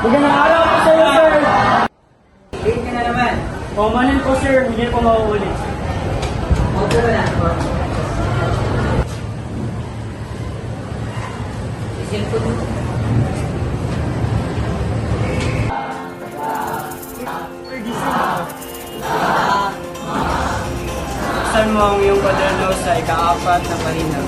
Magandang araw po sa iyo, sir. Late ka na naman. Manin po, sir. Hindi po mauulit. Okay ba na? Isilpon mo. Sir, gising ako. Saan mo ang iyong kwaderno sa ika-4 na pahina?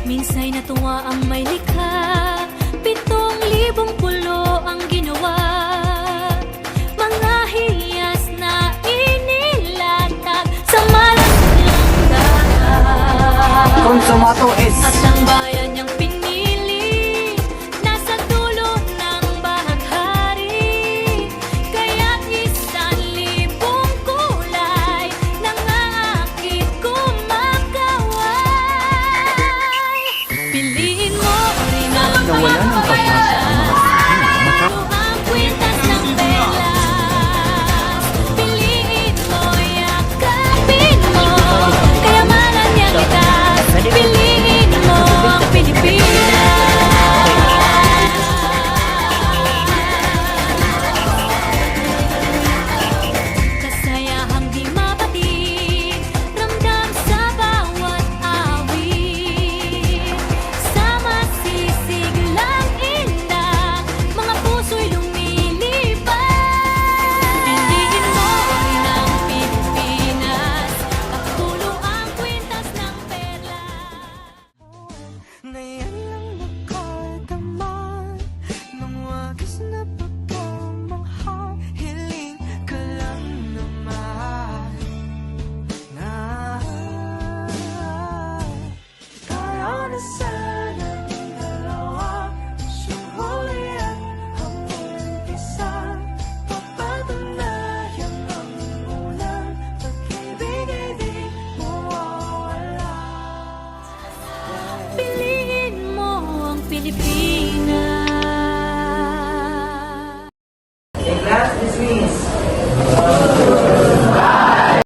Minsa'y natuwa ang may likha, 7,000 pulo ang ginawa. Mga hiyas na inilatag sa malaslang dagat. Consumato is At ang bayan niyang pinili, nasa dulo ng bahaghari. Kaya't 1,000 kulay nangaakit kumakaway. Piliin mo rin ang Nawala ng pag-asa ang mga Pilipino ang kwintas ng perlas. Piliin mo, yakapin mo, kayamanan niyang itas. Piliin mo ang Pilipinas. Kasayahang di mapatid, ramdam sa bawat awit. Sa masisiglang indah, mga puso'y lumilipad. Piliin mo rin ang Pilipinas, kapulo ang kwintas ng perlas. Ngayon lang nakadaman ng wagas na pagkamangha. Hiling ka lang naman na tayo na sana ang dalawa. Sumuli at ang umpisa, papatunayan ang unang pag-ibig ay di mawawala. Piliin mo ang Pilipinas. Class dismissed.